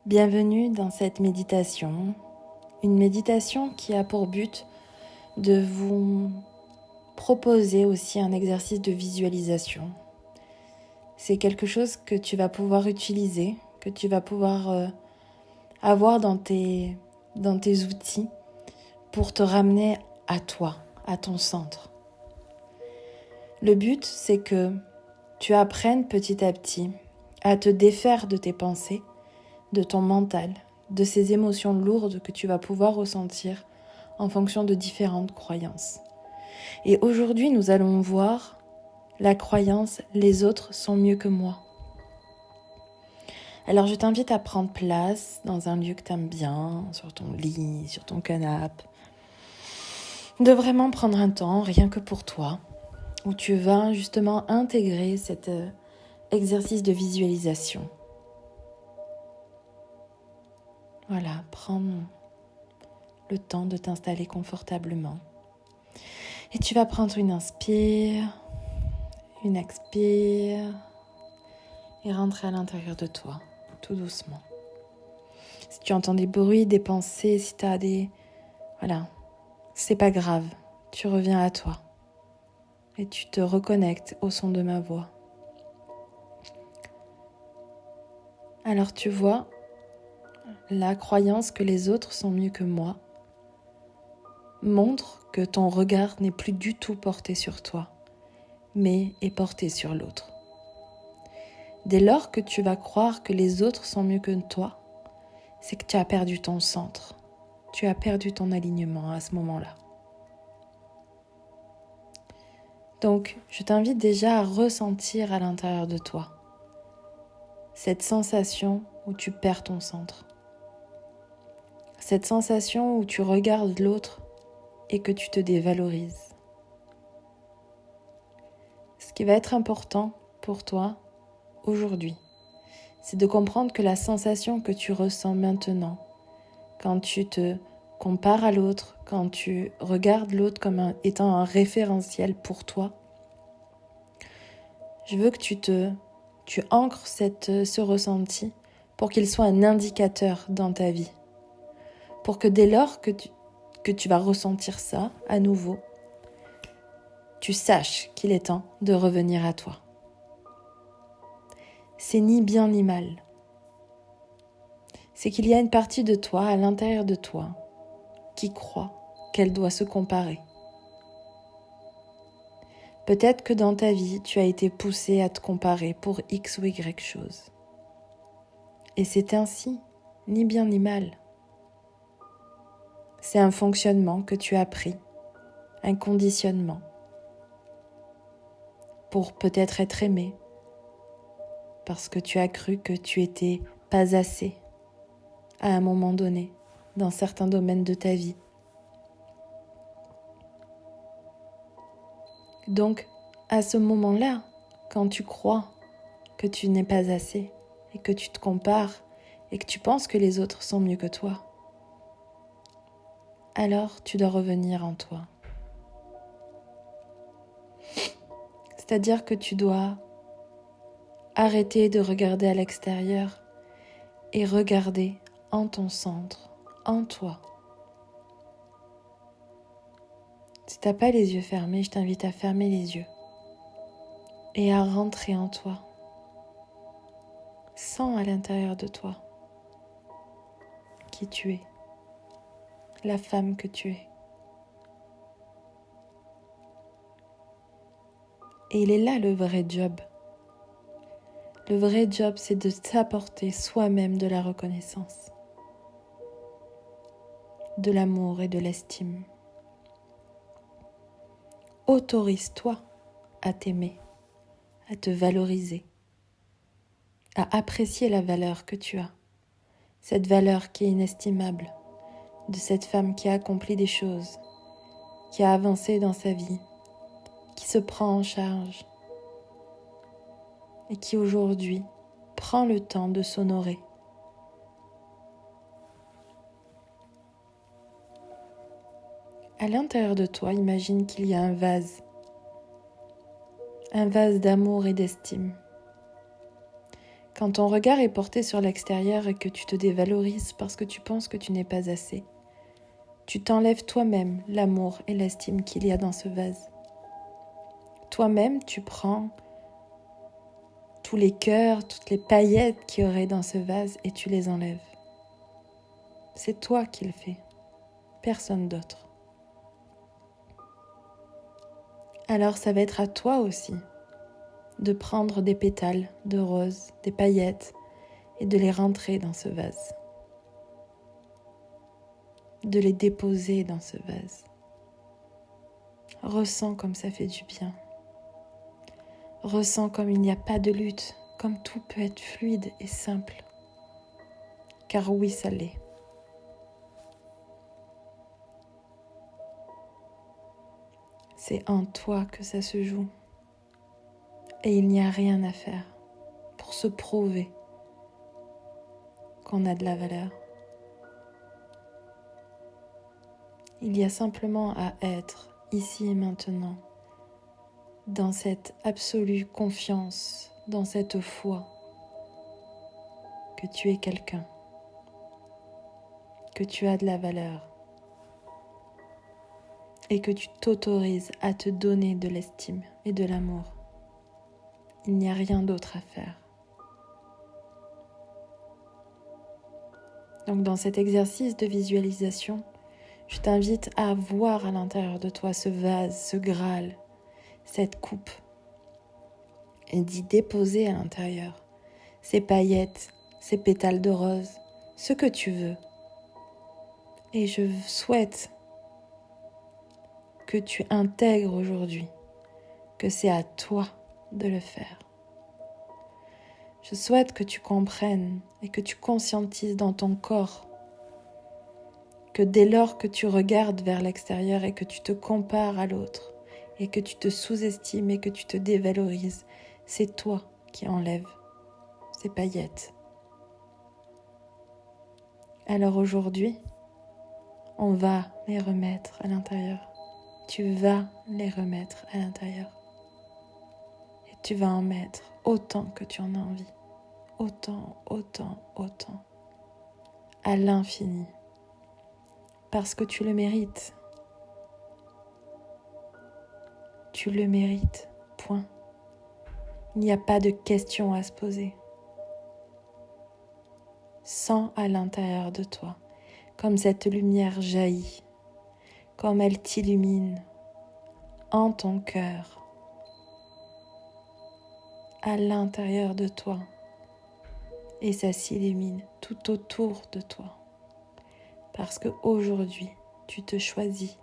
Bienvenue dans cette méditation, une méditation qui a pour but de vous proposer aussi un exercice de visualisation. C'est quelque chose que tu vas pouvoir utiliser, que tu vas pouvoir avoir dans tes outils pour te ramener à toi, à ton centre. Le but, c'est que tu apprennes petit à petit à te défaire de tes pensées, de ton mental, de ces émotions lourdes que tu vas pouvoir ressentir en fonction de différentes croyances. Et aujourd'hui, nous allons voir la croyance « les autres sont mieux que moi ». Alors je t'invite à prendre place dans un lieu que tu aimes bien, sur ton lit, sur ton canapé, de vraiment prendre un temps, rien que pour toi, où tu vas justement intégrer cet exercice de visualisation. Voilà, prends le temps de t'installer confortablement. Et tu vas prendre une inspire, une expire, et rentrer à l'intérieur de toi, tout doucement. Si tu entends des bruits, des pensées, si tu as des... Voilà, c'est pas grave, tu reviens à toi. Et tu te reconnectes au son de ma voix. Alors tu vois, la croyance que les autres sont mieux que moi montre que ton regard n'est plus du tout porté sur toi, mais est porté sur l'autre. Dès lors que tu vas croire que les autres sont mieux que toi, c'est que tu as perdu ton centre, tu as perdu ton alignement à ce moment-là. Donc, je t'invite déjà à ressentir à l'intérieur de toi cette sensation où tu perds ton centre. Cette sensation où tu regardes l'autre et que tu te dévalorises. Ce qui va être important pour toi aujourd'hui, c'est de comprendre que la sensation que tu ressens maintenant, quand tu te compares à l'autre, quand tu regardes l'autre comme étant un référentiel pour toi, je veux que tu ancres ce ressenti pour qu'il soit un indicateur dans ta vie. Pour que dès lors que tu vas ressentir ça à nouveau, tu saches qu'il est temps de revenir à toi. C'est ni bien ni mal. C'est qu'il y a une partie de toi, à l'intérieur de toi, qui croit qu'elle doit se comparer. Peut-être que dans ta vie, tu as été poussé à te comparer pour X ou Y chose. Et c'est ainsi, ni bien ni mal. C'est un fonctionnement que tu as pris, un conditionnement, pour peut-être être aimé, parce que tu as cru que tu étais pas assez à un moment donné, dans certains domaines de ta vie. Donc, à ce moment-là, quand tu crois que tu n'es pas assez et que tu te compares et que tu penses que les autres sont mieux que toi, alors tu dois revenir en toi. C'est-à-dire que tu dois arrêter de regarder à l'extérieur et regarder en ton centre, en toi. Si tu n'as pas les yeux fermés, je t'invite à fermer les yeux et à rentrer en toi. Sens à l'intérieur de toi qui tu es, la femme que tu es. Et il est là le vrai job. Le vrai job, c'est de s'apporter soi-même de la reconnaissance, de l'amour et de l'estime. Autorise-toi à t'aimer, à te valoriser, à apprécier la valeur que tu as, cette valeur qui est inestimable, de cette femme qui a accompli des choses, qui a avancé dans sa vie, qui se prend en charge et qui aujourd'hui prend le temps de s'honorer. À l'intérieur de toi, imagine qu'il y a un vase d'amour et d'estime. Quand ton regard est porté sur l'extérieur et que tu te dévalorises parce que tu penses que tu n'es pas assez, tu t'enlèves toi-même l'amour et l'estime qu'il y a dans ce vase. Toi-même, tu prends tous les cœurs, toutes les paillettes qu'il y aurait dans ce vase et tu les enlèves. C'est toi qui le fais, personne d'autre. Alors ça va être à toi aussi de prendre des pétales de rose, des paillettes et de les rentrer dans ce vase. De les déposer dans ce vase. Ressens comme ça fait du bien. Ressens comme il n'y a pas de lutte, comme tout peut être fluide et simple. Car oui, ça l'est. C'est en toi que ça se joue. Et il n'y a rien à faire pour se prouver qu'on a de la valeur. Il y a simplement à être ici et maintenant, dans cette absolue confiance, dans cette foi que tu es quelqu'un, que tu as de la valeur et que tu t'autorises à te donner de l'estime et de l'amour. Il n'y a rien d'autre à faire. Donc dans cet exercice de visualisation, je t'invite à voir à l'intérieur de toi ce vase, ce Graal, cette coupe, et d'y déposer à l'intérieur ces paillettes, ces pétales de rose, ce que tu veux. Et je souhaite que tu intègres aujourd'hui que c'est à toi de le faire. Je souhaite que tu comprennes et que tu conscientises dans ton corps que dès lors que tu regardes vers l'extérieur et que tu te compares à l'autre et que tu te sous-estimes et que tu te dévalorises, c'est toi qui enlèves ces paillettes. Alors aujourd'hui, on va les remettre à l'intérieur. Tu vas les remettre à l'intérieur. Et tu vas en mettre autant que tu en as envie. Autant, à l'infini, parce que tu le mérites. Tu le mérites, point. Il n'y a pas de question à se poser. Sens à l'intérieur de toi, comme cette lumière jaillit, comme elle t'illumine en ton cœur, à l'intérieur de toi. Et ça s'illumine tout autour de toi. Parce qu'aujourd'hui, tu te choisis